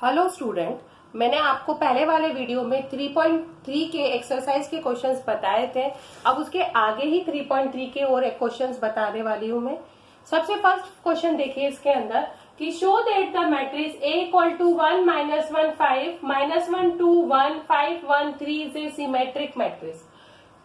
Hello student, मैंने आपको पहले वाले वीडियो में 3.3 के एक्सरसाइज के क्वेश्चंस बताए थे। अब उसके आगे ही 3.3 के और एक क्वेश्चंस बताने वाली हूँ मैं। सबसे फर्स्ट क्वेश्चन देखिए इसके अंदर कि show that the matrix A equal to 1 -1 5 -1 2 1 5 1 3 is a symmetric matrix.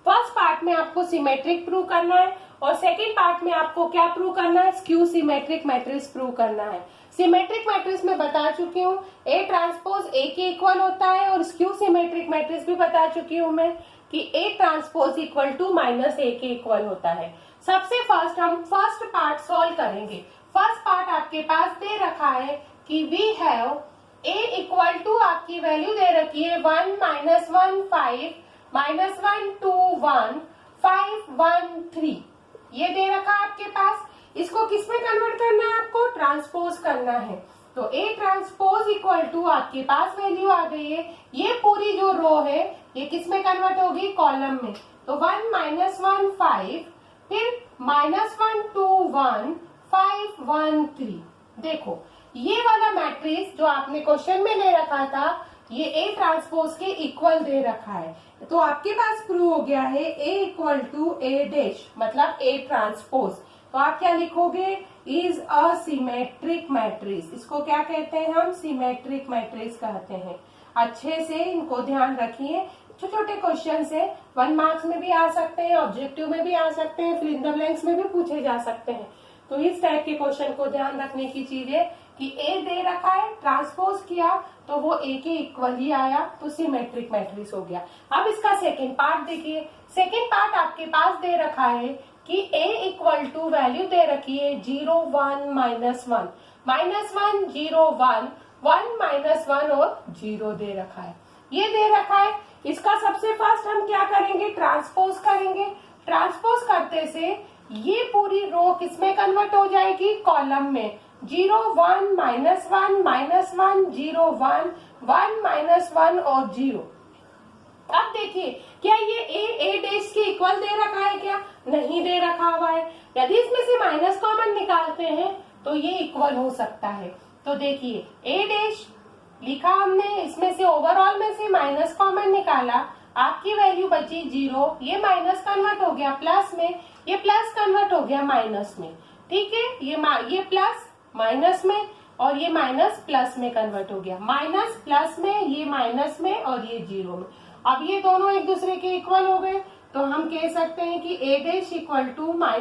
First part में आपको सिमेट्रिक प्रूव करना है और सेकंड पार्ट में आपको क्या प्रूव करना है, स्क्यू सिमेट्रिक मैट्रिक्स प्रूव करना है। सिमेट्रिक मैट्रिक्स में बता चुकी हूँ A ट्रांसपोज A के इक्वल होता है और स्क्यू सिमेट्रिक मैट्रिक्स भी बता चुकी हूँ मैं कि A transpose equal to -A के इक्वल होता है। सबसे फर्स्ट हम फर्स्ट पार्ट सॉल्व करेंगे। फर्स्ट पार्ट आपके पास दे रखा है कि we have A equal to आपकी वैल्यू दे रखी है 1 -1 5 -1 2 1 5 1 3 ये दे रखा है आपके पास। इसको किस में कन्वर्ट करना है, आपको ट्रांसपोज करना है। तो A ट्रांसपोज इक्वल टू आपके पास वैल्यू आ गई है। ये पूरी जो रो है ये किस में कन्वर्ट होगी, कॉलम में। तो 1 -1 5 फिर -1 2 1 5 1 3। देखो ये वाला मैट्रिक्स जो आपने क्वेश्चन में ले रखा था ये A ट्रांसपोज के इक्वल दे रखा है। तो आपके पास प्रूव हो गया है A equal to A dash मतलब A ट्रांसपोज। तो आप क्या लिखोगे, इज अ सिमेट्रिक मैट्रिक्स। इसको क्या कहते हैं हम, सिमेट्रिक मैट्रिक्स कहते हैं। अच्छे से इनको ध्यान रखिए, छोटे छोटे क्वेश्चन है, 1 मार्क्स में भी आ सकते हैं, ऑब्जेक्टिव में भी आ सकते हैं, फिर इन द ब्लैंक्स में भी पूछे जा सकते हैं। तो इस टाइप के क्वेश्चन को ध्यान रखने की चीज है कि A दे रखा है, ट्रांसपोज किया तो वो A के इक्वल ही आया, तो सिमेट्रिक मैट्रिक्स हो गया। अब इसका सेकंड पार्ट देखिए। सेकंड पार्ट आपके पास दे रखा है कि A इक्वल टू वैल्यू दे रखी है 0 1 -1 -1 0 1 1 -1 और 0 दे रखा है। ये दे रखा है। इसका सबसे फर्स्ट हम क्या करेंगे, ट्रांसपोज करेंगे। ट्रांसपोज करते से ये पूरी रो किसमें कन्वर्ट हो जाएगी, कॉलम में। 0 1 -1 -1 0 1 1 -1 और 0। अब देखिए क्या ये A डैश के इक्वल दे रखा है, क्या नहीं दे रखा हुआ है। यदि इसमें से माइनस कॉमन निकालते हैं तो ये इक्वल हो सकता है। तो देखिए A डैश लिखा हमने, इसमें से ओवरऑल में से माइनस कॉमन निकाला, आपकी वैल्यू बची 0। ये माइनस कन्वर्ट हो गया प्लस में, ये प्लस कन्वर्ट हो गया माइनस में। ठीक है, ये प्लस माइनस में और ये माइनस प्लस में कन्वर्ट हो गया। माइनस प्लस में, ये माइनस में और ये 0 में। अब ये दोनों एक दूसरे के इक्वल हो गए तो हम कह सकते हैं कि A dash equal to -A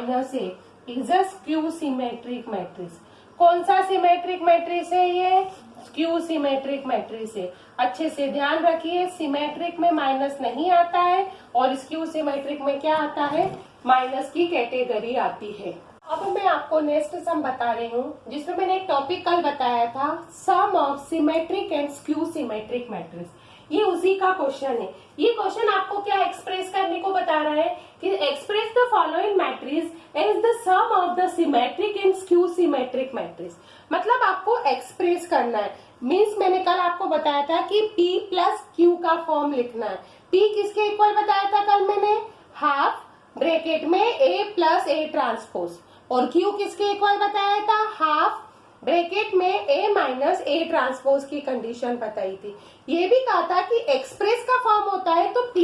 is a skew symmetric matrix. कौन सा सिमेट्रिक मैट्रिक्स है ये, स्क्यू सिमेट्रिक मैट्रिक्स है। अच्छे से ध्यान रखिए, सिमेट्रिक में माइनस नहीं आता है और स्क्यू सिमेट्रिक में क्या आता है, माइनस की कैटेगरी आती है। अब मैं आपको नेक्स्ट सम बता रही हूँ जिसमें मैंने एक टॉपिक कल बताया था, sum of symmetric and skew symmetric matrix. ये उसी का क्वेश्चन है। ये क्वेश्चन आपको क्या एक्सप्रेस करने को बता रहा है कि express the following matrix as the sum of the symmetric and skew symmetric matrix. मतलब आपको एक्सप्रेस करना है। मीन्स मैंने कल आपको बताया था कि P प्लस Q का फॉर्म लिखना है। P किसके इक्वल बताया था कल मैंने, हाफ ब्रैकेट में A प्लस A ट्रांसपोज, और Q किसके इक्वल बताया था, हाफ ब्रैकेट में A माइनस A ट्रांसपोज की कंडीशन बताई थी। ये भी कहा था कि एक्सप्रेस का फॉर्म होता है तो P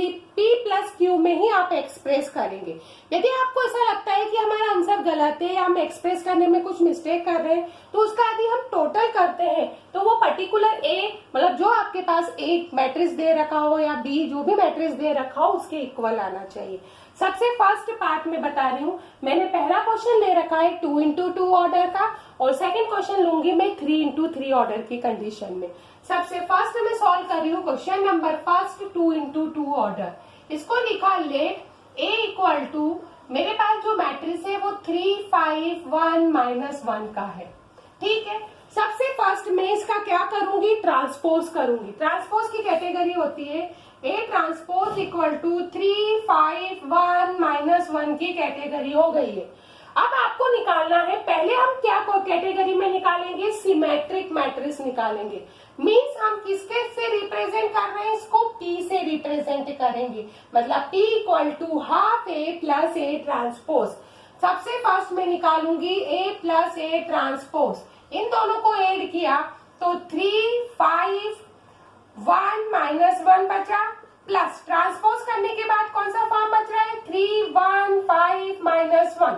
प्लस Q में ही आप एक्सप्रेस करेंगे। यदि आपको ऐसा लगता है कि हमारा आंसर गलत है या हम एक्सप्रेस करने में कुछ मिस्टेक कर रहे हैं तो उसका यदि हम टोटल करते हैं तो वो पर्टिकुलर A मतलब जो आपके पास A मैट्रिक्स दे रखा हो या B जो भी मैट्रिक्स दे रखा हो उसके इक्वल आना चाहिए। सबसे फर्स्ट पार्ट में बता रही हूँ, मैंने पहला क्वेश्चन ले रखा है 2 into 2 ऑर्डर का और सेकंड क्वेश्चन लूंगी मैं 3 into 3 ऑर्डर की कंडीशन में। सबसे फर्स्ट मैं सॉल्व कर रही हूँ question number first 2 into 2 order. इसको लिखा लेट A इक्वल टू, मेरे पास जो मैट्रिक्स है वो 3 5 1 -1 का है। ठीक है, सबसे फर्स्ट मैं इसका क्या करूंगी, ट्रांसपोज करूंगी। ट्रांसपोज की कैटेगरी होती है A ट्रांसपोज इक्वल टू 3 5 1 -1 की कैटेगरी हो गई है। अब आपको निकालना है, पहले हम क्या कैटेगरी में निकालेंगे, सिमेट्रिक मैट्रिक्स निकालेंगे। मीन्स हम किसके से रिप्रेजेंट कर रहे हैं, इसको P से रिप्रेजेंट करेंगे। मतलब P equal to half A plus A transpose. सबसे फर्स्ट में निकालूंगी A प्लस A ट्रांसपोज। इन दोनों को ऐड किया तो 3 5 3, 1, 5 माइनस 1,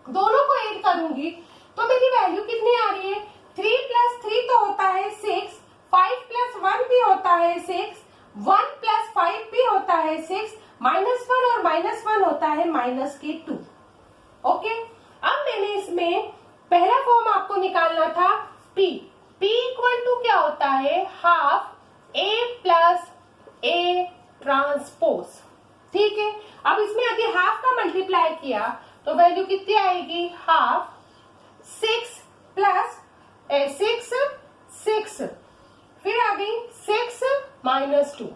दोनों को ऐड करूंगी तो मेरी वैल्यू कितनी आ रही है? 3 प्लस 3 तो होता है 6, 5 प्लस 1 भी होता है 6, 1 प्लस 5 भी होता है 6, माइनस 1 और माइनस 1 होता है माइनस के 2। ओके, अब मैंने इसमें पहला फॉर्म आपको निकालना था P इक्वल टू क्या होता है? Half A plus A transpose. ठीक है, अब इसमें यदि हाफ का मल्टीप्लाई किया तो वैल्यू कितनी आएगी? हाफ 6 प्लस 6, फिर आ गई 6 माइनस 2।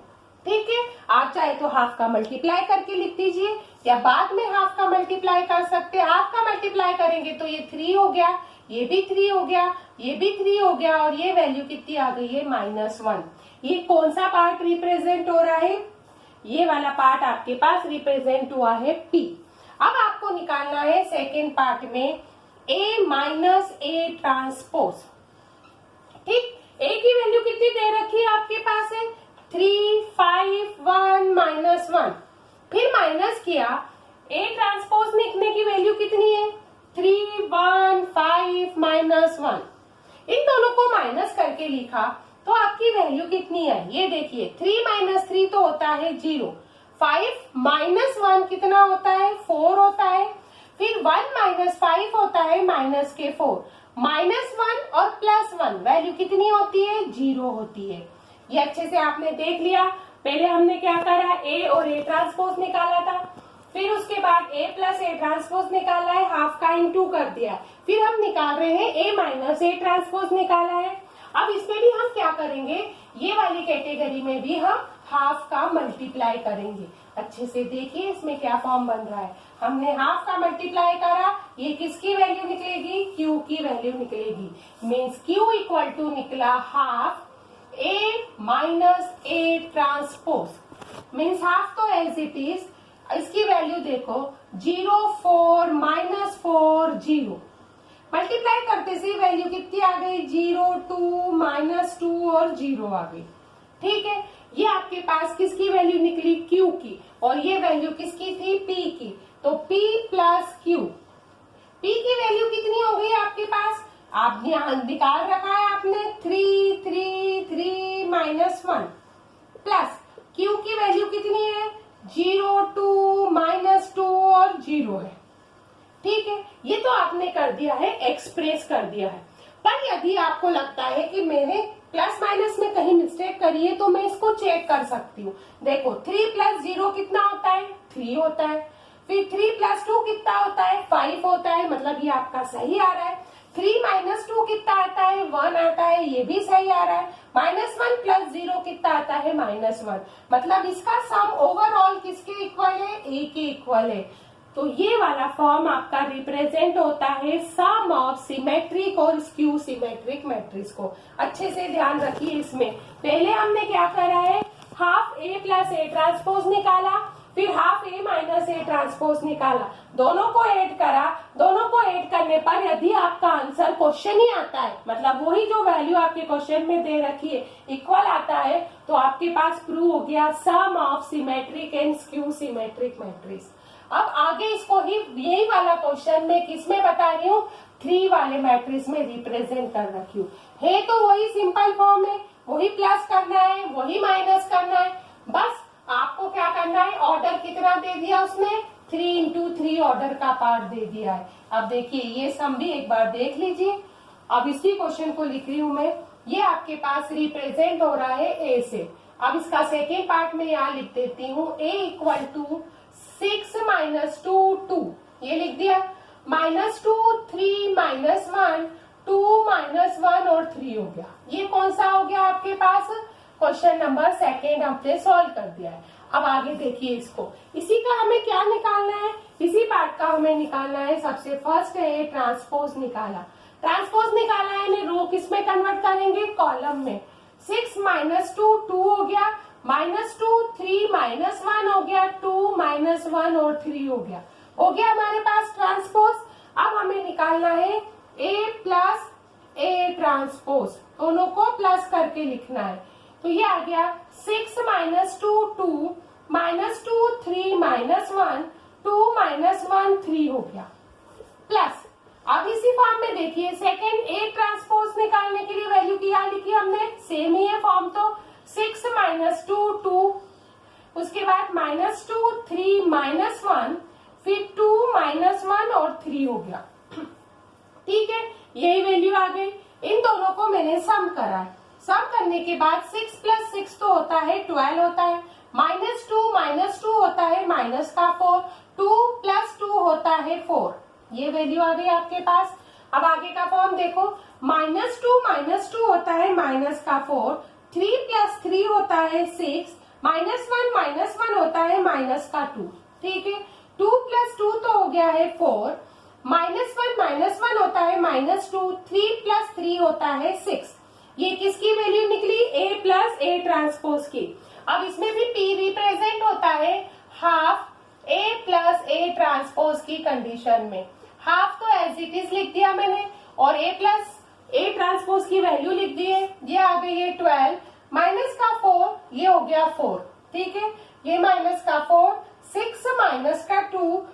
ठीक है, आप चाहे तो हाफ का मल्टीप्लाई करके लिख दीजिए या बाद में हाफ का मल्टीप्लाई कर सकते हैं। हाफ का मल्टीप्लाई करेंगे तो ये 3 हो गया, ये भी 3 हो गया, ये भी 3 हो गया और ये वैल्यू कितनी आ गई है? माइनस 1। ये कौन सा पार्ट रिप्रेजेंट हो रहा है? ये वाला पार्ट आपके पास रिप्रेजेंट हुआ है P। अब आपको निकालना है सेकेंड पार्ट में A माइनस A ट्रांसपोज। ठीक, A की वैल्यू कितनी दे रखी है आपके पास है? 3, 5, 1 माइनस 1, फिर माइनस किया, A ट्रांसपोज लिखने की वैल्यू कितनी है? 3, 1, 5 माइनस 1। इन दोनों को माइनस करके लिखा तो आपकी वैल्यू कितनी है? ये देखिए, 3 माइनस 3 तो होता है 0, 5 माइनस 1 कितना होता है? 4 होता है, फिर 1 माइनस 5 होता है माइनस के 4, माइनस 1 और प्लस 1 वैल्यू कितनी होती है? 0 होती है। ये अच्छे से आपने देख लिया। पहले हमने क्या करा? A और A ट्रांसपोज निकाला था, फिर उसके बाद A प्लस A ट्रांसपोज निकाला है, हाफ का इनटू कर दिया, फिर हम निकाल रहे हैं A माइनस A ट्रांसपोज निकाला है। अब इसमें भी हम क्या करेंगे? ये वाली कैटेगरी में भी हम हाफ का मल्टीप्लाई करेंगे। अच्छे से देखिए इसमें क्या फॉर्म बन रहा है। हमने हाफ का मल्टीप्लाई करा, ये किसकी वैल्यू निकलेगी? Q की वैल्यू निकलेगी। मीन्स Q इक्वल टू निकला half A minus A transpose. Means half तो एज इट इज, इसकी वैल्यू देखो 0, 4 माइनस 4 0, मल्टीप्लाई करते से वैल्यू कितनी आ गई? 0, 2 माइनस 2 और 0 आ गई। ठीक है, ये आपके पास किसकी वैल्यू निकली? Q की, और ये वैल्यू किसकी थी? P की। तो P प्लस Q, P की वैल्यू कितनी हो गई आपके पास? आप यहाँ निकाल रखा है आपने 3, 3, 3 माइनस 1, प्लस Q की वैल्यू कितनी है? 0, 2 माइनस 2 और 0 है। ठीक है, ये तो आपने कर दिया है, एक्सप्रेस कर दिया है। पर यदि आपको लगता है कि मैंने प्लस माइनस में कहीं मिस्टेक करी है तो मैं इसको चेक कर सकती हूँ। देखो 3 प्लस 0 कितना होता है? 3 होता है, फिर 3 प्लस 2 कितना होता है? 5 होता है, मतलब ये आपका सही आ रहा है। 3 माइनस 2 कितना आता है? 1 आता है, ये भी सही आ रहा है। माइनस 1 प्लस 0 कितना आता है? माइनस 1, मतलब इसका सम ओवरऑल किसके इक्वल है? A के इक्वल है। तो ये वाला फॉर्म आपका रिप्रेजेंट होता है सम ऑफ सिमेट्रिक और स्क्यू सिमेट्रिक मैट्रिक्स को। अच्छे से ध्यान रखिए इसमें। पहले हमने क्या करा है? Half A plus A transpose निकाला, फिर half A minus A transpose निकाला, दोनों को ऐड करा। दोनों को ऐड करने पर यदि आपका आंसर क्वेश्चन ही आता है, मतलब वही जो वैल्यू आपके क्वेश्चन में दे रखी है इक्वल आता है, तो आपके पास प्रूव हो गया sum of symmetric and skew symmetric matrix. अब आगे इसको ही यही वाला क्वेश्चन में किसमें बता रही हूँ? 3 वाले मैट्रिक्स में रिप्रेजेंट कर रखी हूँ। है तो वही सिंपल फॉर्म है, वही प्लस करना है, वही माइनस करना है। बस आपको क्या करना है? ऑर्डर कितना दे दिया उसने? 3 into 3 ऑर्डर का पार्ट दे दिया है। अब देखिए ये सम भी एक बार देख लीजिए। अब इसी क्वेश्चन को लिख रही हूँ मैं। ये आपके पास रिप्रेजेंट हो रहा है A से। अब इसका सेकेंड पार्ट में यहाँ लिख देती हूँ A इक्वल टू 6 माइनस 2 2, ये लिख दिया। माइनस 2 3 माइनस 1 2 माइनस 1 और 3 हो गया। ये कौन सा हो गया आपके पास? क्वेश्चन नंबर सेकेंड हमने सॉल्व कर दिया है। अब आगे देखिए इसको, इसी का हमें क्या निकालना है? इसी पार्ट का हमें निकालना है। सबसे फर्स्ट है ट्रांसपोज निकाला। ट्रांसपोज निकाला है, यानी रो किस में कन्वर्ट करेंगे? कॉलम में। 6 माइनस 2 2 हो गया, माइनस 2 3 माइनस 1 हो गया, 2 माइनस 1 और 3 हो गया हमारे पास ट्रांसपोज। अब हमें निकालना है A प्लस A ट्रांसपोज, दोनों को प्लस करके लिखना है। तो ये आ गया 6 माइनस 2 2 -2 3 -1 2 -1 3 हो गया, प्लस अब इसी फॉर्म में देखिए सेकेंड ए ट्रांसपोज निकालने के लिए वैल्यू क्या लिखी हमने, सेम ही है फॉर्म, तो 6 -2 2, उसके बाद -2 3 -1, फिर 2 -1 और 3 हो गया। ठीक है, यही वैल्यू आ गई। इन दोनों को मैंने सम करा है, सम करने के बाद 6 + 6 तो होता है 12 होता है, -2 होता है माइनस का 4, 2 + 2 होता है 4, ये वैल्यू आ गई आपके पास। अब आगे का फॉर्म देखो, -2 होता है माइनस का 4, 3 + 3 होता है 6, -1 होता है माइनस का 2। ठीक है, 2 + 2 तो हो गया है 4, -1 होता है -2, 3 + 3 होता है 6। ये किसकी वैल्यू निकली, A + A ट्रांसपोज की। अब इसमें भी P रिप्रेजेंट होता है हाफ A + A ट्रांसपोज की कंडीशन में। हाफ तो एज इट इज लिख दिया मैंने और A + A ट्रांसपोज की वैल्यू लिख दी है, ये आ गई है 12, माइनस का 4 ये हो गया 4। ठीक है, ये माइनस का 4, 6 माइनस का 2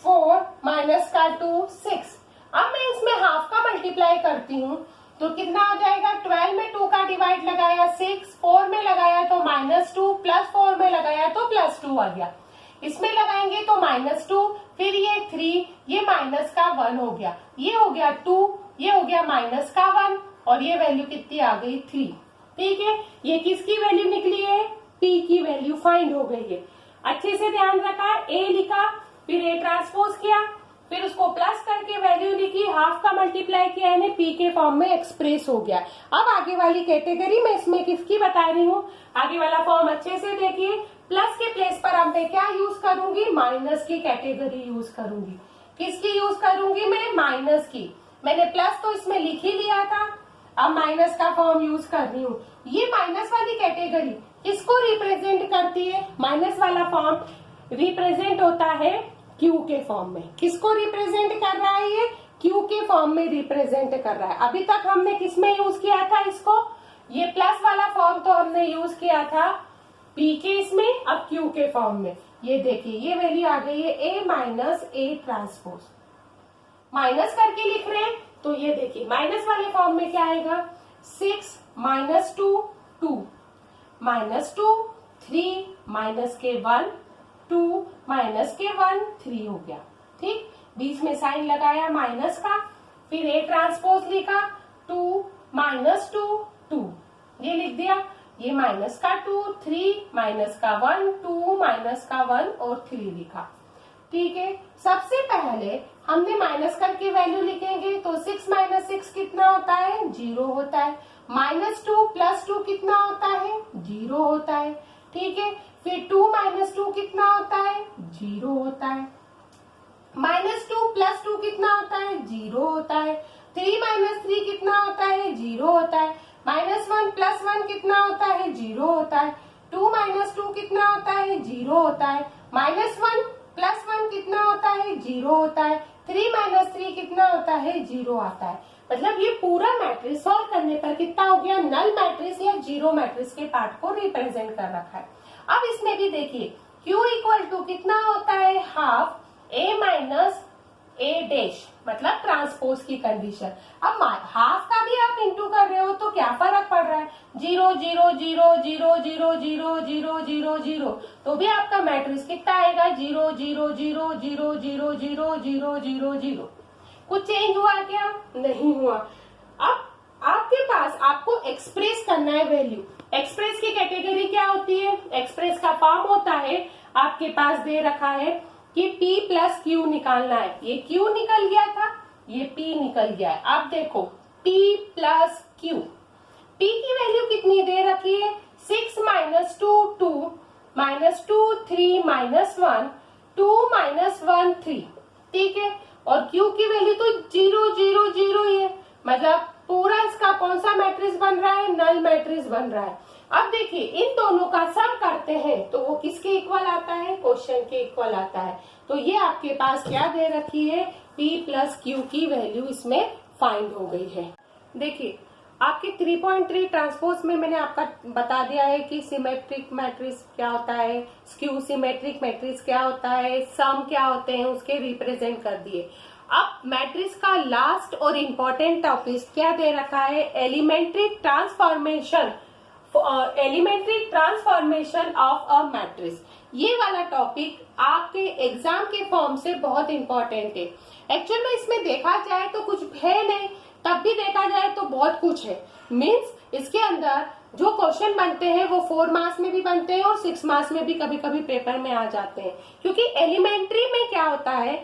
4 माइनस का 2 6। अब मैं इसमें हाफ का मल्टीप्लाई करती हूँ तो कितना आ जाएगा, 12 में 2 का डिवाइड लगाया 6, 4 में लगाया तो -2, +4 में लगाया तो +2 आ गया, इसमें लगाएंगे तो -2, फिर ये 3, ये माइनस का 1 हो गया, ये हो गया 2, ये हो गया माइनस का 1 और ये वैल्यू कितनी आ गई 3। ठीक है, ये किसकी वैल्यू निकली है, P की वैल्यू फाइंड हो गई है। अच्छे से ध्यान रखा, A लिखा, फिर A ट्रांसपोज किया, फिर उसको प्लस करके वैल्यू लिखी, हाफ का मल्टीप्लाई किया, यानी P के फॉर्म में एक्सप्रेस हो गया। अब आगे वाली कैटेगरी में इसमें किसकी बता रही हूँ, आगे वाला फॉर्म अच्छे से देखिए, प्लस के प्लेस पर अब मैं क्या यूज करूंगी, माइनस की कैटेगरी यूज करूंगी। किसकी यूज करूंगी मैं, माइनस की। मैंने प्लस तो इसमें लिख ही लिया था, अब माइनस का फॉर्म यूज कर रही हूँ। ये माइनस वाली कैटेगरी किसको रिप्रेजेंट करती है, माइनस वाला फॉर्म रिप्रेजेंट होता है क्यू के फॉर्म में। किसको रिप्रेजेंट कर रहा है, ये क्यू के फॉर्म में रिप्रेजेंट कर रहा है। अभी तक हमने किसमें यूज किया था इसको, ये प्लस वाला फॉर्म तो हमने यूज किया था P के इसमें, अब Q के फॉर्म में। ये देखिए ये वैल्यू आ गई है A - A ट्रांसपोज, माइनस करके लिख रहे हैं तो ये देखिए माइनस वाले फॉर्म में क्या आएगा, 6 -2 2, -2 3 माइनस के 1 2 माइनस के 1 3 हो गया। ठीक, बीच में साइन लगाया माइनस का, फिर A ट्रांसपोज लिखा, 2 -2 2 ये लिख दिया, ये माइनस का 2 3 माइनस का 1 2 माइनस का 1 और 3 लिखा। ठीक है, सबसे पहले हमने माइनस करके वैल्यू लिखेंगे तो 6 - 6 कितना होता है, 0 होता है, -2 + 2 कितना होता है, 0 होता है। ठीक है, फिर 2 - 2 कितना होता है, 0 होता है, -2 + 2 कितना होता है, 0 होता है, 3 - 3 कितना होता है, 0 होता है, -1 + 1 कितना होता है, 0 होता है, 2 - 2 कितना होता है, 0 होता है, -1 + 1 कितना होता है, 0 होता है, 3 - 3 कितना होता है, 0 आता है। मतलब ये पूरा मैट्रिक्स सॉल्व करने पर कितना हो गया, नल मैट्रिक्स या जीरो मैट्रिक्स के पार्ट को रिप्रेजेंट कर रखा है। अब इसमें भी देखिए Q = कितना होता है, हाफ A - A डैश, मतलब ट्रांसपोज की कंडीशन। अब हाफ का भी आप इंटू कर रहे हो तो क्या फर्क पड़ रहा है, 0 0 0 0 0 0 0 0 0, तो भी आपका मैट्रिक्स कितना आएगा, 0 0 0 0 0 0 0 0 0। कुछ चेंज हुआ क्या, नहीं हुआ। अब आपके पास आपको एक्सप्रेस करना है वैल्यू। एक्सप्रेस की कैटेगरी क्या होती है, एक्सप्रेस का फॉर्म होता है, आपके पास दे रखा है कि P + Q निकालना है। ये Q निकल गया था, ये P निकल गया है। अब देखो P + Q, P की वैल्यू कितनी दे रखी है, 6 - 2 2 -2 3 -1 2 -1 3। ठीक है, और Q की वैल्यू तो 0 0 0 ही है, मतलब पूरा इसका कौन सा मैट्रिक्स बन रहा है, नल मैट्रिक्स बन रहा है। अब देखिए इन दोनों का सम करते हैं तो वो किसके इक्वल आता है, क्वेश्चन के इक्वल आता है। तो ये आपके पास क्या दे रखी है, P + Q की वैल्यू इसमें फाइंड हो गई है। देखिए आपके 3.3 ट्रांसपोज में मैंने आपका बता दिया है कि सिमेट्रिक मैट्रिक्स क्या होता है, स्क्यू सिमेट्रिक मैट्रिक्स क्या होता है, सम क्या होते हैं, उसके रिप्रेजेंट कर दिए। अब मैट्रिक्स का लास्ट और इम्पोर्टेंट टॉपिक क्या दे रखा है, elementary transformation of a matrix. ये वाला टॉपिक आपके एग्जाम के फॉर्म से बहुत इंपॉर्टेंट है। एक्चुअल में इसमें देखा जाए तो कुछ है नहीं, तब भी देखा जाए तो बहुत कुछ है। मीन्स इसके अंदर जो क्वेश्चन बनते हैं वो 4 मार्क्स में भी बनते हैं और 6 मार्क्स में भी कभी कभी पेपर में आ जाते हैं। क्योंकि एलिमेंट्री में क्या होता है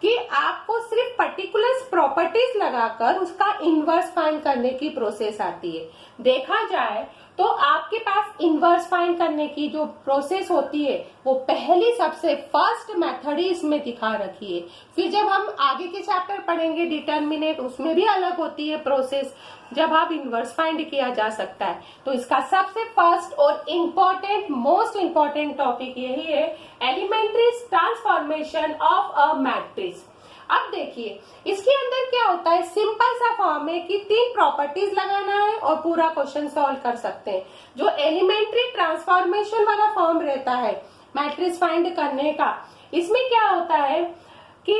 कि आपको सिर्फ पर्टिकुलर प्रॉपर्टीज लगाकर उसका इनवर्स फाइंड करने की प्रोसेस आती है। देखा जाए तो आपके पास इनवर्स फाइंड करने की जो प्रोसेस होती है वो पहली सबसे फर्स्ट मेथड ही इसमें दिखा रखी है। फिर जब हम आगे के चैप्टर पढ़ेंगे डिटर्मिनेंट, उसमें भी अलग होती है प्रोसेस, जब आप इनवर्स फाइंड किया जा सकता है। तो इसका सबसे फर्स्ट और इम्पोर्टेंट मोस्ट इम्पोर्टेंट टॉपिक यही है, elementary transformation of a matrix. अब देखिए इसके अंदर क्या होता है, सिंपल सा फॉर्म है कि 3 प्रॉपर्टीज लगाना है और पूरा क्वेश्चन सॉल्व कर सकते हैं। जो एलिमेंट्री ट्रांसफॉर्मेशन वाला फॉर्म रहता है मैट्रिक्स फाइंड करने का, इसमें क्या होता है कि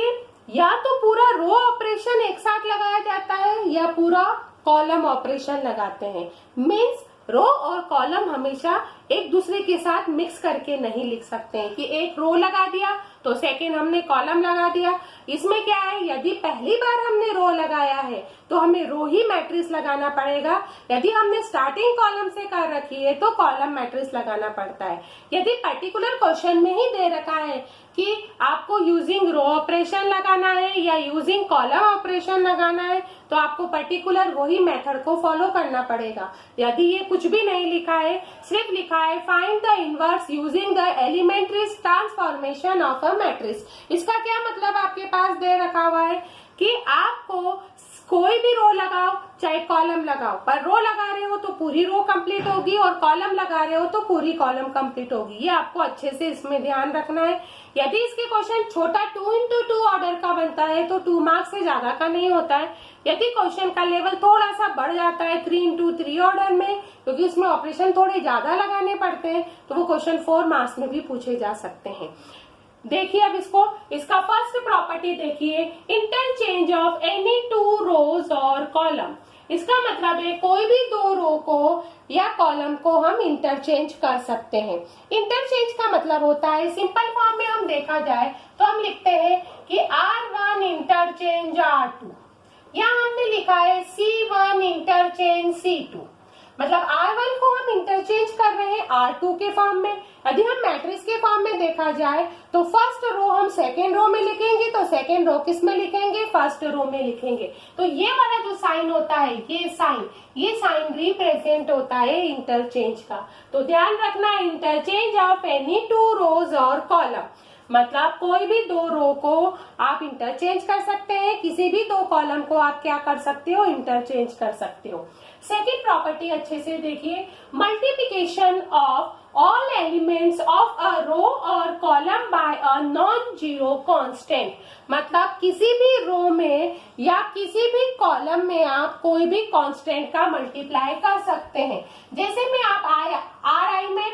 या तो पूरा रो ऑपरेशन एक साथ लगाया जाता है या पूरा कॉलम ऑपरेशन लगाते हैं। मीन्स रो और कॉलम हमेशा एक दूसरे के साथ मिक्स करके नहीं लिख सकते हैं कि एक रो लगा दिया तो सेकेंड हमने कॉलम लगा दिया। इसमें क्या है, यदि पहली बार हमने रो लगाया है तो हमें रो ही मैट्रिक्स लगाना पड़ेगा। यदि हमने स्टार्टिंग कॉलम से कर रखी है तो कॉलम मैट्रिक्स लगाना पड़ता है। यदि पर्टिकुलर क्वेश्चन में ही दे रखा है कि आपको यूजिंग रो ऑपरेशन लगाना है या यूजिंग कॉलम ऑपरेशन लगाना है तो आपको पर्टिकुलर वही मेथड को फॉलो करना पड़ेगा। यदि ये कुछ भी नहीं लिखा है, सिर्फ लिखा है find the inverse using the elementary transformation of a matrix, इसका क्या मतलब आपके पास दे रखा हुआ है कि आपको कोई भी रो लगाओ चाहे कॉलम लगाओ, पर रो लगा रहे हो तो पूरी रो कंप्लीट होगी और कॉलम लगा रहे हो तो पूरी कॉलम कंप्लीट होगी। ये आपको अच्छे से इसमें ध्यान रखना है। यदि इसके क्वेश्चन छोटा 2x2 ऑर्डर का बनता है तो 2 मार्क्स से ज्यादा का नहीं होता है। यदि क्वेश्चन का लेवल थोड़ा सा बढ़ जाता है 3x3 ऑर्डर में, क्योंकि उसमें ऑपरेशन थोड़े ज्यादा लगाने पड़ते हैं, तो वो क्वेश्चन 4 मार्क्स में भी पूछे जा सकते हैं। देखिए अब इसका फर्स्ट प्रॉपर्टी देखिए, इंटरचेंज ऑफ एनी 2 रोज और कॉलम। इसका मतलब है कोई भी 2 रो को या कॉलम को हम इंटरचेंज कर सकते हैं। इंटरचेंज का मतलब होता है, सिंपल फॉर्म में हम देखा जाए तो हम लिखते हैं कि R1 इंटरचेंज R2, या हमने लिखा है C1 इंटरचेंज C2। मतलब R1 को हम इंटरचेंज कर रहे हैं R2 के फॉर्म में। यदि हम मैट्रिक्स के फॉर्म में देखा जाए तो फर्स्ट रो हम सेकेंड रो में लिखेंगे तो सेकेंड रो किस में लिखेंगे, फर्स्ट रो में लिखेंगे। तो ये वाला जो साइन होता है, ये साइन रिप्रेजेंट होता है इंटरचेंज का। तो ध्यान रखना, इंटरचेंज ऑफ एनी 2 रोज और कॉलम, मतलब कोई भी 2 रो को आप इंटरचेंज कर सकते हैं, किसी भी 2 कॉलम को आप क्या कर सकते हो, इंटरचेंज कर सकते हो। सेकेंड प्रॉपर्टी अच्छे से देखिए, multiplication of all elements of a row और column by a non zero constant. मतलब किसी भी रो में या किसी भी कॉलम में आप कोई भी कांस्टेंट का मल्टीप्लाई कर सकते हैं। जैसे मैं आप RI में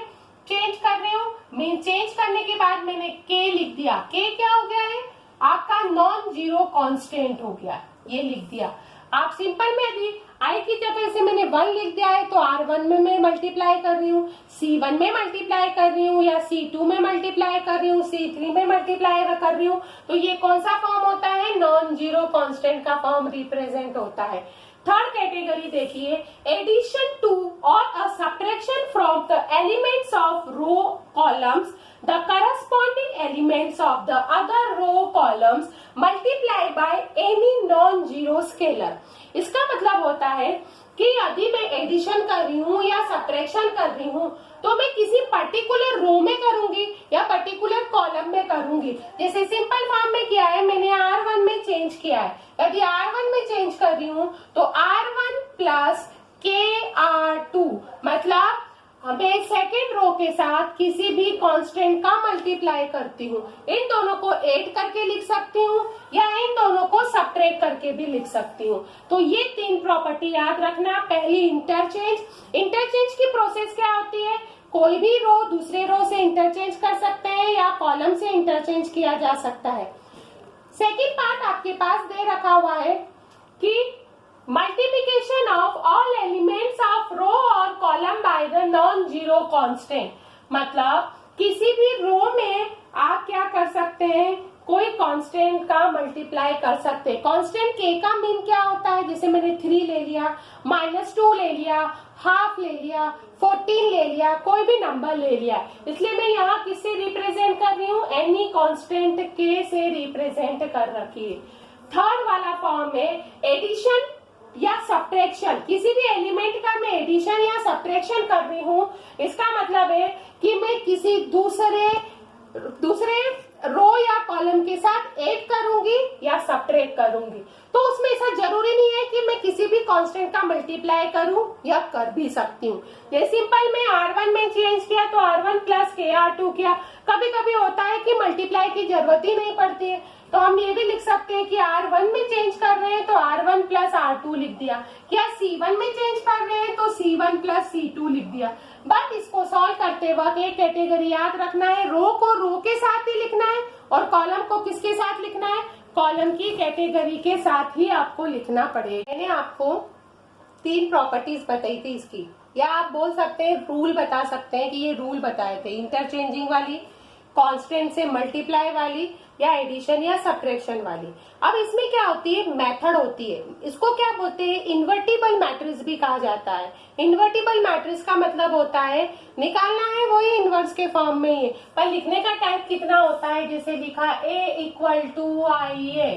चेंज कर रहे हो, मैं चेंज करने के बाद मैंने K लिख दिया, K क्या हो गया है, आपका नॉन जीरो कांस्टेंट हो गया, ये लिख दिया। आप सिंपल में यदि I की जगह से मैंने 1 लिख दिया है तो R1 में मैं मल्टीप्लाई कर रही हूँ, C1 में मल्टीप्लाई कर रही हूँ या C2 में मल्टीप्लाई कर रही हूँ, C3 में मल्टीप्लाई कर रही हूँ। तो ये कौन सा फॉर्म होता है, नॉन जीरो कांस्टेंट का फॉर्म रिप्रेजेंट होता है। थर्ड कैटेगरी देखिए, एडिशन टू और a subtraction from the elements of row columns the corresponding elements of the other row columns multiply by any non-zero scalar। इसका मतलब होता है कि यदि मैं एडिशन कर रही हूँ या सब्ट्रैक्शन कर रही हूँ तो मैं किसी पर्टिकुलर रो में करूंगी या पर्टिकुलर कॉलम में करूंगी। जैसे सिंपल फॉर्म में किया है, मैंने R1 में चेंज किया है। यदि R1 में चेंज कर रही हूँ तो R1 प्लस KR2, मतलब मैं सेकेंड रो के साथ किसी भी कांस्टेंट का मल्टीप्लाई करती हूँ, इन दोनों को ऐड करके लिख सकती हूँ या इन दोनों को सब्ट्रैक्ट करके भी लिख सकती हूँ। तो ये तीन प्रॉपर्टी याद रखना। पहली इंटरचेंज। इंटरचेंज की प्रोसेस क्या होती है? कोई भी रो दूसरे रो से इंटरचेंज कर सकते हैं या कॉलम से इंटरचेंज किया जा सकता है। सेकेंड पार्ट आपके पास दे रखा हुआ है कि multiplication of all elements of row और column by the non zero constant. मतलब किसी भी रो में आप क्या कर सकते हैं, कोई कांस्टेंट का मल्टीप्लाई कर सकते हैं। कांस्टेंट के का मीन क्या होता है? जैसे मैंने 3 ले लिया, -2 ले लिया, हाफ ले लिया, 14 ले लिया, कोई भी नंबर ले लिया। इसलिए मैं यहाँ किससे रिप्रेजेंट कर रही हूँ? एनी कांस्टेंट के से रिप्रेजेंट कर रखी है। थर्ड वाला फॉर्म में एडिशन या सब्ट्रैक्शन। किसी भी एलिमेंट का मैं एडिशन या सब्ट्रैक्शन कर रही हूँ, इसका मतलब है कि मैं किसी दूसरे रो या कॉलम के साथ ऐड करूंगी या सब्ट्रैक्ट करूंगी। तो उसमें ऐसा जरूरी नहीं है कि मैं किसी भी कांस्टेंट का मल्टीप्लाई करूं या कर भी सकती हूँ। ये सिंपल मैं R1 में चेंज किया तो R1 प्लस के R2 किया। कभी कभी होता है कि मल्टीप्लाई की जरूरत ही नहीं पड़ती है, तो हम ये भी लिख सकते हैं कि R1 में चेंज कर रहे हैं तो R1 प्लस R2 लिख दिया, या C1 में चेंज कर रहे हैं तो C1 प्लस C2 लिख दिया। बट इसको सॉल्व करते वक्त एक कैटेगरी याद रखना है, रो को रो के साथ ही लिखना है और कॉलम को किसके साथ लिखना है? कॉलम की कैटेगरी के साथ ही आपको लिखना पड़ेगा। मैंने आपको 3 प्रॉपर्टीज बताई थी इसकी, या आप बोल सकते हैं रूल बता सकते हैं कि ये रूल बताए थे, इंटरचेंजिंग वाली, कांस्टेंट से मल्टीप्लाई वाली, या एडिशन या सब्ट्रैक्शन वाली। अब इसमें क्या होती है? मेथड होती है। इसको क्या बोलते हैं? इन्वर्टिबल मैट्रिक्स भी कहा जाता है। इन्वर्टिबल मैट्रिक्स का मतलब होता है निकालना है वही इनवर्स के फॉर्म में ही है, पर लिखने का टाइप कितना होता है? जैसे लिखा A = IA,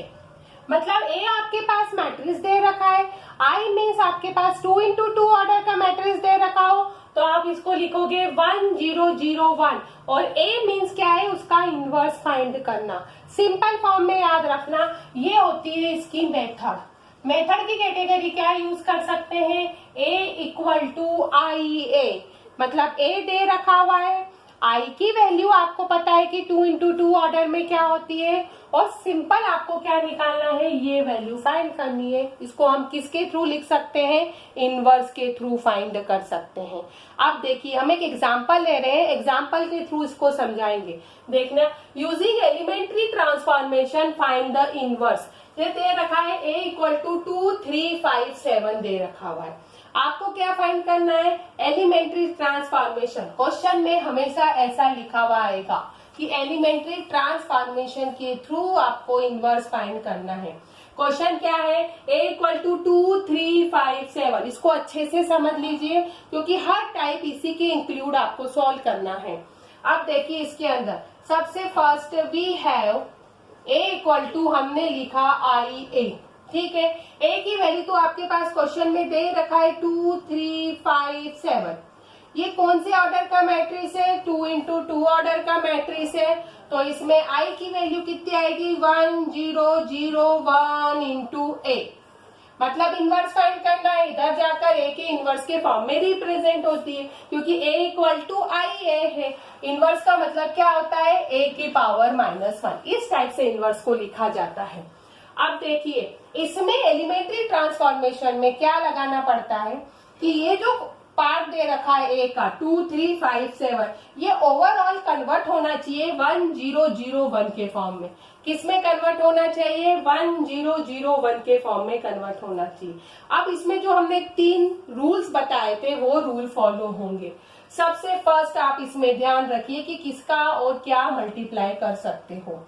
मतलब A आपके पास मैट्रिक्स दे रखा है, I मीन्स आपके पास 2 × 2 ऑर्डर का मैट्रिक्स दे रखा हो, तो आप इसको लिखोगे 1 0 0 1, और A मीन्स क्या है? उसका इनवर्स फाइंड करना। सिंपल फॉर्म में याद रखना, ये होती है इसकी मेथड। मेथड की कैटेगरी क्या यूज कर सकते हैं? A = IA, मतलब A दे रखा हुआ है, I की वैल्यू आपको पता है कि 2 × 2 ऑर्डर में क्या होती है, और सिंपल आपको क्या निकालना है? ये वैल्यू फाइंड करनी है। इसको हम किसके थ्रू लिख सकते हैं? इनवर्स के थ्रू फाइंड कर सकते हैं। अब देखिए हम एक एग्जांपल ले रहे हैं, एग्जांपल के थ्रू इसको समझाएंगे। देखना, using elementary transformation find the inverse. ये दे रखा है A = 2 3 5 7 दे रखा हुआ है। आपको क्या फाइंड करना है? Elementary transformation. क्वेश्चन में हमेशा ऐसा लिखा हुआ आएगा कि एलिमेंट्री ट्रांसफॉर्मेशन के थ्रू आपको इनवर्स फाइंड करना है। क्वेश्चन क्या है? A = 2 3 5 7। इसको अच्छे से समझ लीजिए क्योंकि हर टाइप इसी के इंक्लूड आपको सॉल्व करना है। अब देखिए इसके अंदर सबसे फर्स्ट वी हैव A = हमने लिखा IA, ठीक है। A की वैल्यू तो आपके पास क्वेश्चन में दे रखा है 2 3 5 7। ये कौन से ऑर्डर का मैट्रिक्स है? 2 × 2 ऑर्डर का मैट्रिक्स है, तो इसमें I की वैल्यू कितनी आएगी? 1 0 0 1 × A। मतलब इनवर्स फाइंड करना है, इधर जाकर A के इनवर्स के फॉर्म में रिप्रेजेंट होती है, क्योंकि A = IA है। इनवर्स का मतलब क्या होता है? A की पावर -1। इस टाइप से इनवर्स को लिखा जाता है। अब देखिए इसमें एलिमेंट्री ट्रांसफॉर्मेशन में क्या लगाना पड़ता है कि ये जो पार्ट दे रखा है A का 2 3 5 7, ये ओवरऑल कन्वर्ट होना चाहिए 1 0 0 1 के फॉर्म में। किसमें कन्वर्ट होना चाहिए? 1 0 0 1 के फॉर्म में कन्वर्ट होना चाहिए। अब इसमें जो हमने 3 रूल्स बताए थे वो रूल फॉलो होंगे। सबसे फर्स्ट आप इसमें ध्यान रखिए कि किसका और क्या मल्टीप्लाई कर सकते हो।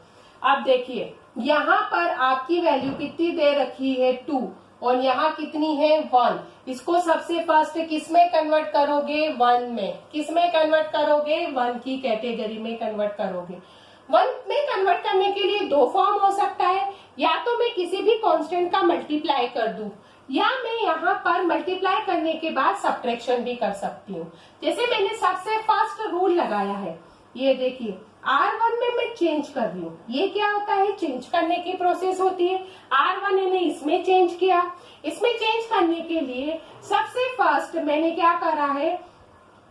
अब देखिए यहाँ पर आपकी वैल्यू कितनी दे रखी है? 2, और यहाँ कितनी है? 1। इसको सबसे फर्स्ट किसमें कन्वर्ट करोगे? 1 में। किसमें कन्वर्ट करोगे? 1 की कैटेगरी में कन्वर्ट करोगे। 1 में कन्वर्ट करने के लिए 2 फॉर्म हो सकता है, या तो मैं किसी भी कांस्टेंट का मल्टीप्लाई कर दूं, या मैं यहाँ पर मल्टीप्लाई करने के बाद सब्ट्रैक्शन भी कर सकती हूँ। जैसे मैंने सबसे फर्स्ट रूल लगाया है, ये देखिए R1 में मैं चेंज कर रही हूँ। ये क्या होता है? चेंज करने की प्रोसेस होती है। R1 मैंने इसमें चेंज किया। इसमें चेंज करने के लिए सबसे फर्स्ट मैंने क्या करा है?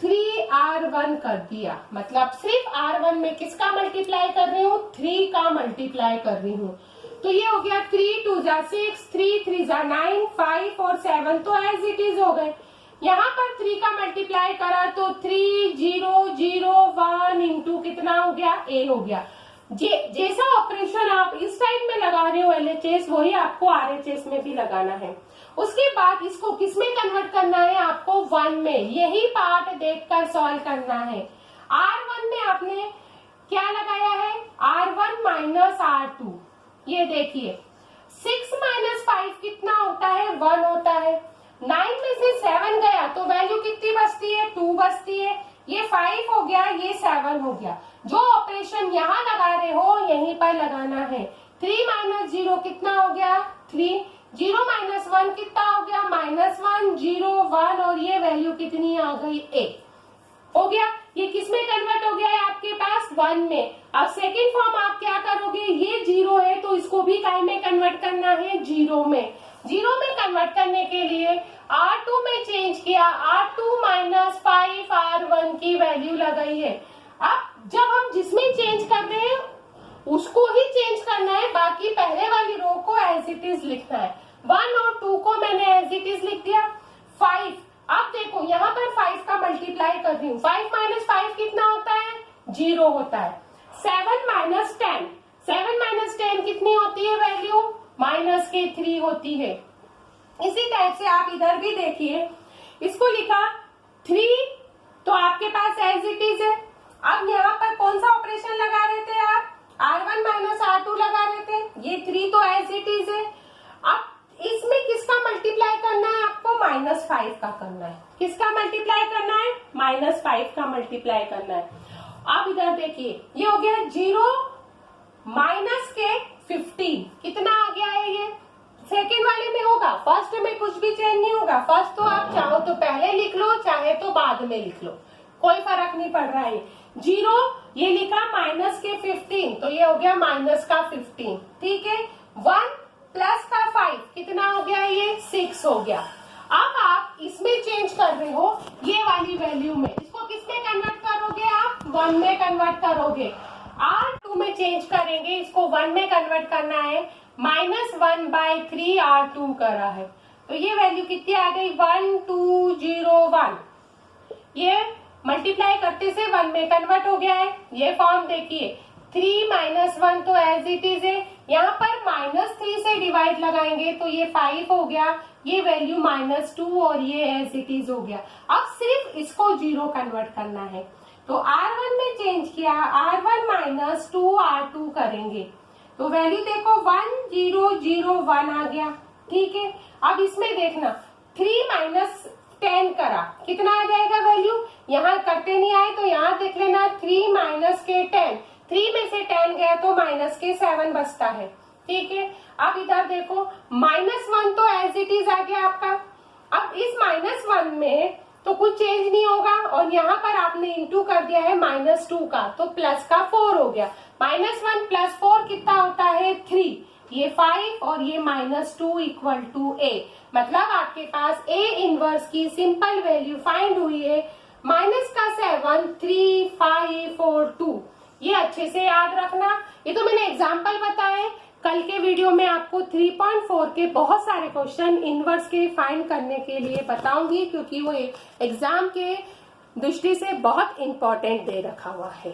3r1 कर दिया, मतलब सिर्फ r1 में किसका मल्टीप्लाई कर रही हूँ, 3 का मल्टीप्लाई कर रही हूँ। तो ये हो गया 3 2 जा 6, 3 3 जा 9, 5 और 7 तो एज इट इज हो गए। यहाँ पर 3 का मल्टीप्लाई करा तो 3 0 0 1 इंटू कितना हो गया, a हो गया। जैसा ऑपरेशन आप इस टाइप में लगा रहे हो LHS, वही आपको RHS में भी लगाना है। उसके बाद इसको किस में कन्वर्ट करना है, आपको 1 में, यही पार्ट देखकर सॉल्व करना है। R1 में आपने क्या लगाया है, R1 माइनस R2। ये देखिए 6 माइनस 5 कितना होता है, 1 होता है। 9 में से 7 गया तो वैल्यू कितनी बचती है, 2 बचती है। ये 5 हो गया, ये 7 हो गया। जो ऑपरेशन यहाँ लगा रहे हो यहीं पर लगाना है। 3 माइनस 0 कितना हो गया, 3। 0 माइनस 1 कितना हो गया, -1 0 1 और ये वैल्यू कितनी आ गई, a हो गया। ये किस में कन्वर्ट हो गया है आपके पास, 1 में। अब सेकेंड फॉर्म आप क्या करोगे, ये 0 है तो इसको भी काय में कन्वर्ट करना है, 0 में। 0 में कन्वर्ट करने के लिए R2 में चेंज किया, R2 माइनस 5 R1 की वैल्यू लगाई है। अब जब हम जिसमें चेंज कर रहे हैं उसको ही चेंज करना है, बाकी पहले वाली रो को एज इट इज लिखना है। 1 और 2 को मैंने एज इट इज लिख दिया। 5, अब देखो यहाँ पर 5 का मल्टीप्लाई कर रही हूँ। 5 माइनस 5 कितना होता है, 0 होता है। 7 माइनस 10, 7 माइनस 10 कितनी होती है वैल्यू, -3 होती है। इसी टाइप से आप इधर भी देखिए, इसको लिखा 3 तो आपके पास एज इट इज है। अब यहाँ पर कौन सा ऑपरेशन लगा रहे थे आप, R1 माइनस R2 लगा रहे थे, ये 3 तो एज इट इज है। अब इसमें किसका मल्टीप्लाई करना है आपको, -5 का करना है। किसका मल्टीप्लाई करना है, -5 का मल्टीप्लाई करना है। अब इधर देखिए ये हो गया 0 माइनस के 15, कितना आ गया है ये, सेकेंड वाले में होगा, फर्स्ट में कुछ भी चेंज नहीं होगा। फर्स्ट तो आप चाहो तो पहले लिख लो, चाहे तो बाद में लिख लो, कोई फर्क नहीं पड़ रहा है। 0 ये लिखा माइनस के 15 तो ये हो गया माइनस का 15, ठीक है। 1 प्लस का 5 कितना हो गया, ये 6 हो गया। अब आप इसमें चेंज कर रहे हो ये वाली वैल्यू में, इसको किस में कन्वर्ट करोगे आप, 1 में कन्वर्ट करोगे। R2 में चेंज करेंगे, इसको 1 में कन्वर्ट करना है। -1/3 R2 करा है तो ये वैल्यू कितनी आ गई, 1201। ये मल्टीप्लाई करते से 1 में कन्वर्ट हो गया है। ये फॉर्म देखिए 3 माइनस 1 तो एज इट इज है, यहाँ पर -3 से डिवाइड लगाएंगे तो ये 5 हो गया, ये वैल्यू -2 और ये एज इट इज हो गया। अब सिर्फ इसको 0 कन्वर्ट करना है तो R1 में चेंज किया, R1 माइनस 2 R2 करेंगे तो वैल्यू देखो 1001 आ गया, ठीक है। अब इसमें देखना 3 माइनस 10 करा, कितना आ जाएगा वैल्यू, यहाँ करते नहीं आए तो यहाँ देख लेना 3 माइनस के 10, 3 में से 10 गया तो माइनस के 7 बचता है, ठीक है। अब इधर देखो -1 तो एज इट इज आ गया आपका। अब इस -1 में तो कुछ चेंज नहीं होगा और यहाँ पर आपने इंटू कर दिया है -2 का तो प्लस का 4 हो गया। -1 प्लस 4 कितना होता है, 3, ये 5 और ये -2 इक्वल टू a। मतलब आपके पास a इनवर्स की सिंपल वैल्यू फाइंड हुई है, -7 3 5 4 2। ये अच्छे से याद रखना, ये तो मैंने एग्जाम्पल बताए। कल के वीडियो में आपको 3.4 के बहुत सारे क्वेश्चन इनवर्स के फाइंड करने के लिए बताऊंगी, क्योंकि वो एग्जाम के दृष्टि से बहुत इंपॉर्टेंट दे रखा हुआ है।